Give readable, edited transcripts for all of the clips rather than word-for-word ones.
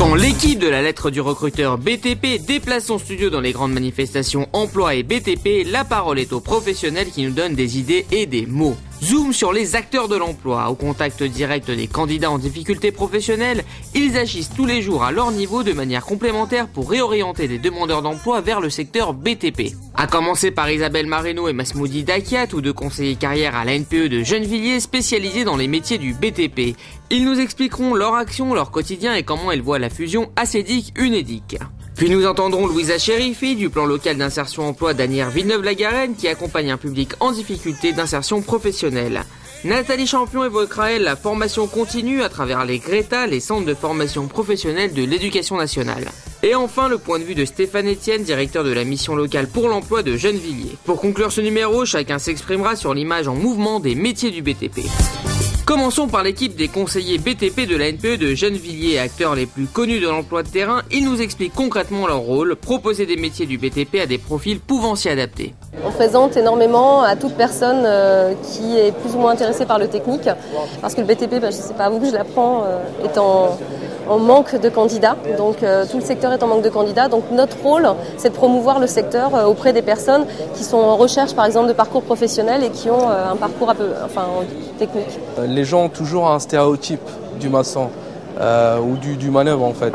Quand l'équipe de la lettre du recruteur BTP déplace son studio dans les grandes manifestations emploi et BTP, la parole est aux professionnels qui nous donnent des idées et des mots. Zoom sur les acteurs de l'emploi. Au contact direct des candidats en difficulté professionnelle, ils agissent tous les jours à leur niveau de manière complémentaire pour réorienter les demandeurs d'emploi vers le secteur BTP. À commencer par Isabelle Mareno et Masmoudi Dakia, tous deux conseillers carrière à l'ANPE de Gennevilliers spécialisés dans les métiers du BTP. Ils nous expliqueront leur action, leur quotidien et comment elles voient la fusion ACEDIC-UNEDIC. Puis nous entendrons Louisa Chérifi du plan local d'insertion emploi d'Asnières Villeneuve-la-Garenne qui accompagne un public en difficulté d'insertion professionnelle. Nathalie Champion évoquera elle la formation continue à travers les GRETA, les centres de formation professionnelle de l'éducation nationale. Et enfin le point de vue de Stéphane Etienne, directeur de la mission locale pour l'emploi de Gennevilliers. Pour conclure ce numéro, chacun s'exprimera sur l'image en mouvement des métiers du BTP. Commençons par l'équipe des conseillers BTP de l'ANPE de Gennevilliers, acteurs les plus connus de l'emploi de terrain. Ils nous expliquent concrètement leur rôle, proposer des métiers du BTP à des profils pouvant s'y adapter. On présente énormément à toute personne qui est plus ou moins intéressée par le technique, parce que le BTP, je ne sais pas à vous que je l'apprends, est en manque de candidats, donc tout le secteur est en manque de candidats. Donc notre rôle, c'est de promouvoir le secteur auprès des personnes qui sont en recherche, par exemple, de parcours professionnel et qui ont un parcours technique. Les gens ont toujours un stéréotype du maçon ou du manœuvre en fait.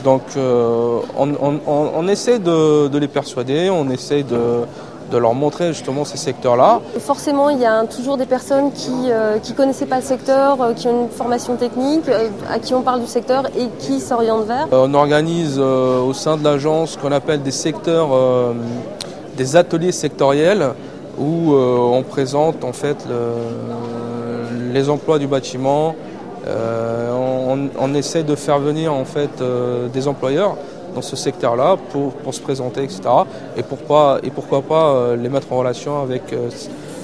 Donc on essaie de les persuader, on essaie de leur montrer justement ces secteurs-là. Forcément, il y a toujours des personnes qui ne connaissaient pas le secteur, qui ont une formation technique, à qui on parle du secteur et qui s'orientent vers. On organise au sein de l'agence ce qu'on appelle des secteurs, des ateliers sectoriels où on présente en fait les emplois du bâtiment. On essaie de faire venir en fait des employeurs dans ce secteur-là pour se présenter, etc. Et pourquoi pas les mettre en relation avec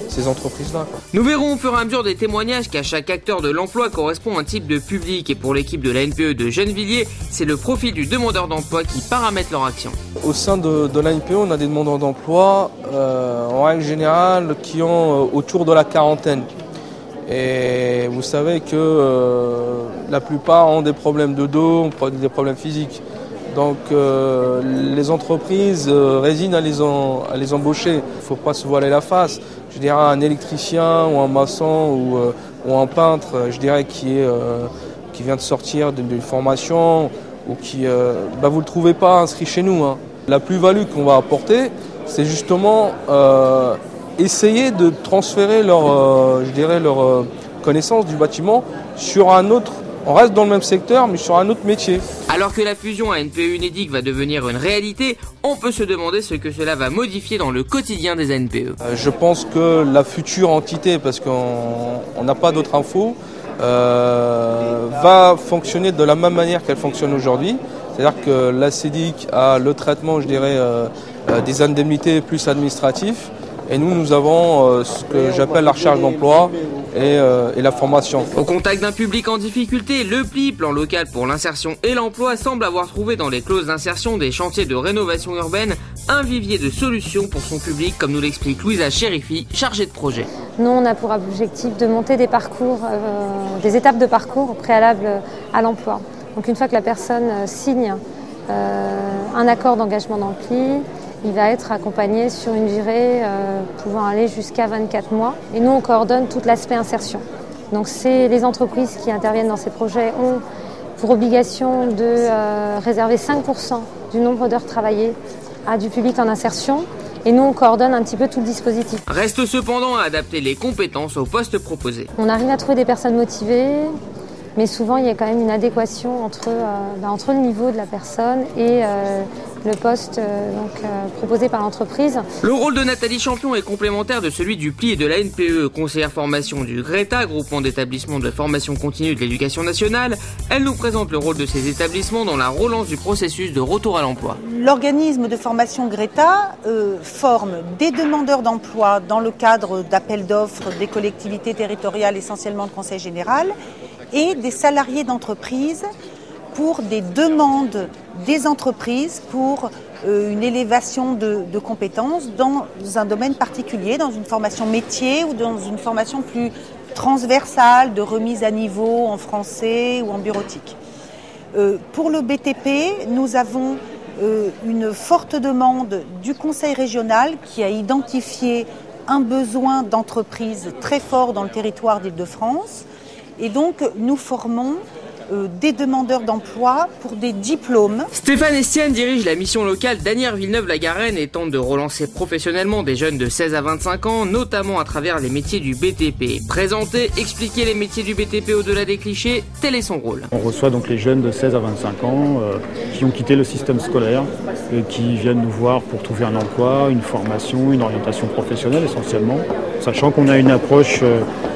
ces entreprises-là. Nous verrons au fur et à mesure des témoignages qu'à chaque acteur de l'emploi correspond un type de public. Et pour l'équipe de l'ANPE de Gennevilliers, c'est le profil du demandeur d'emploi qui paramètre leur action. Au sein de l'ANPE, on a des demandeurs d'emploi en règle générale qui ont autour de la quarantaine. Et vous savez que la plupart ont des problèmes de dos, des problèmes physiques. Donc les entreprises résignent à les embaucher. Il ne faut pas se voiler la face. Je dirais un électricien ou un maçon ou un peintre, je dirais qui vient de sortir d'une formation ou qui, vous ne le trouvez pas inscrit chez nous. Hein. La plus-value qu'on va apporter, c'est justement essayer de transférer leur connaissance du bâtiment sur un autre. On reste dans le même secteur, mais sur un autre métier. Alors que la fusion ANPE-UNEDIC va devenir une réalité, on peut se demander ce que cela va modifier dans le quotidien des ANPE. Je pense que la future entité, parce qu'on n'a pas d'autres infos, va fonctionner de la même manière qu'elle fonctionne aujourd'hui. C'est-à-dire que l'ACEDIC a le traitement, je dirais, des indemnités plus administratifs. Et nous avons ce que j'appelle la recherche d'emploi et la formation. Au contact d'un public en difficulté, le PLI, plan local pour l'insertion et l'emploi, semble avoir trouvé dans les clauses d'insertion des chantiers de rénovation urbaine un vivier de solutions pour son public, comme nous l'explique Louisa Chérifi, chargée de projet. Nous, on a pour objectif de monter des parcours, des étapes de parcours préalables à l'emploi. Donc une fois que la personne signe un accord d'engagement dans le PLI, il va être accompagné sur une durée pouvant aller jusqu'à 24 mois. Et nous, on coordonne tout l'aspect insertion. Donc les entreprises qui interviennent dans ces projets ont pour obligation de réserver 5% du nombre d'heures travaillées à du public en insertion. Et nous, on coordonne un petit peu tout le dispositif. Reste cependant à adapter les compétences aux postes proposés. On arrive à trouver des personnes motivées, mais souvent il y a quand même une adéquation entre le niveau de la personne et le poste proposé par l'entreprise. Le rôle de Nathalie Champion est complémentaire de celui du PLI et de la NPE, conseillère formation du GRETA, groupement d'établissements de formation continue de l'éducation nationale. Elle nous présente le rôle de ces établissements dans la relance du processus de retour à l'emploi. L'organisme de formation GRETA forme des demandeurs d'emploi dans le cadre d'appels d'offres des collectivités territoriales, essentiellement le Conseil général, et des salariés d'entreprise pour des demandes des entreprises pour une élévation de compétences dans un domaine particulier, dans une formation métier ou dans une formation plus transversale de remise à niveau en français ou en bureautique. Pour le BTP, nous avons une forte demande du Conseil régional qui a identifié un besoin d'entreprise très fort dans le territoire d'Île-de-France. Et donc, nous formons des demandeurs d'emploi pour des diplômes. Stéphane Estienne dirige la mission locale d'Asnières-Villeneuve-la-Garenne et tente de relancer professionnellement des jeunes de 16 à 25 ans, notamment à travers les métiers du BTP. Présenter, expliquer les métiers du BTP au-delà des clichés, tel est son rôle. On reçoit donc les jeunes de 16 à 25 ans qui ont quitté le système scolaire et qui viennent nous voir pour trouver un emploi, une formation, une orientation professionnelle essentiellement, sachant qu'on a une approche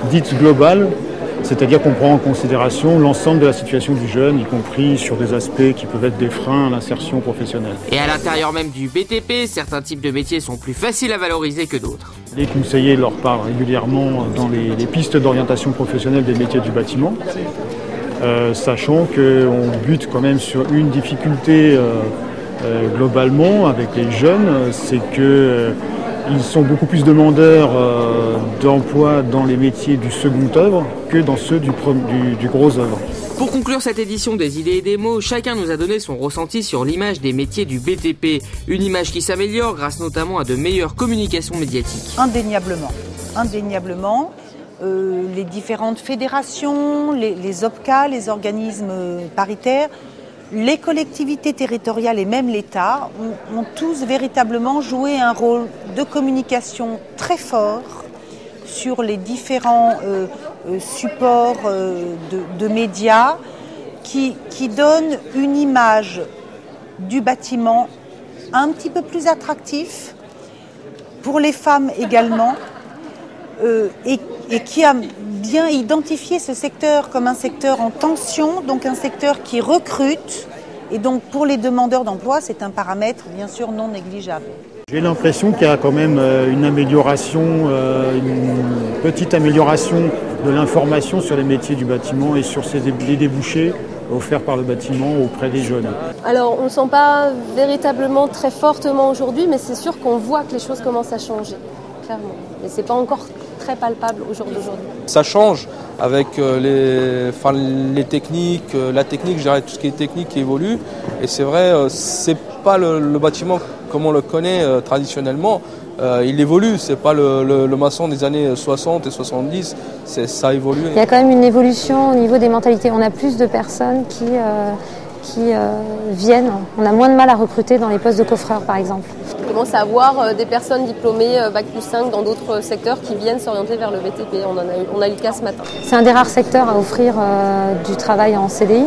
dite globale. C'est-à-dire qu'on prend en considération l'ensemble de la situation du jeune, y compris sur des aspects qui peuvent être des freins à l'insertion professionnelle. Et à l'intérieur même du BTP, certains types de métiers sont plus faciles à valoriser que d'autres. Les conseillers leur parlent régulièrement dans les pistes d'orientation professionnelle des métiers du bâtiment, sachant qu'on bute quand même sur une difficulté globalement avec les jeunes, c'est que ils sont beaucoup plus demandeurs d'emploi dans les métiers du second œuvre que dans ceux du gros œuvre. Pour conclure cette édition des idées et des mots, chacun nous a donné son ressenti sur l'image des métiers du BTP. Une image qui s'améliore grâce notamment à de meilleures communications médiatiques. Indéniablement. Les différentes fédérations, les OPCA, les organismes paritaires, les collectivités territoriales et même l'État ont tous véritablement joué un rôle de communication très fort sur les différents supports de médias qui donnent une image du bâtiment un petit peu plus attractif pour les femmes également et qui a bien identifié ce secteur comme un secteur en tension, donc un secteur qui recrute. Et donc pour les demandeurs d'emploi, c'est un paramètre bien sûr non négligeable. J'ai l'impression qu'il y a quand même une amélioration, une petite amélioration de l'information sur les métiers du bâtiment et sur les débouchés offerts par le bâtiment auprès des jeunes. Alors on ne sent pas véritablement très fortement aujourd'hui, mais c'est sûr qu'on voit que les choses commencent à changer, clairement. Et c'est pas encore très palpable au jour d'aujourd'hui. Ça change avec les techniques, la technique, je dirais tout ce qui est technique qui évolue. Et c'est vrai, c'est pas le bâtiment comme on le connaît traditionnellement. Il évolue, c'est pas le maçon des années 60 et 70, ça évolue. Il y a quand même une évolution au niveau des mentalités. On a plus de personnes qui viennent. On a moins de mal à recruter dans les postes de coffreurs par exemple. On commence à avoir des personnes diplômées Bac+5 dans d'autres secteurs qui viennent s'orienter vers le BTP. On a eu le cas ce matin. C'est un des rares secteurs à offrir du travail en CDI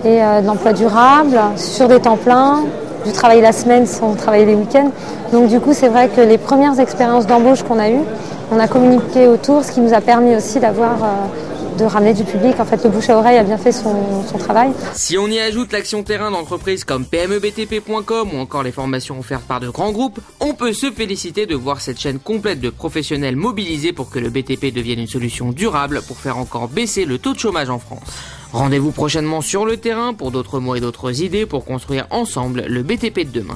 et de l'emploi durable sur des temps pleins, du travail la semaine sans travailler les week-ends. Donc du coup, c'est vrai que les premières expériences d'embauche qu'on a eues, on a communiqué autour, ce qui nous a permis aussi de ramener du public. En fait, le bouche à oreille a bien fait son travail. Si on y ajoute l'action terrain d'entreprises comme PMEBTP.com ou encore les formations offertes par de grands groupes, on peut se féliciter de voir cette chaîne complète de professionnels mobilisés pour que le BTP devienne une solution durable pour faire encore baisser le taux de chômage en France. Rendez-vous prochainement sur le terrain pour d'autres mots et d'autres idées pour construire ensemble le BTP de demain.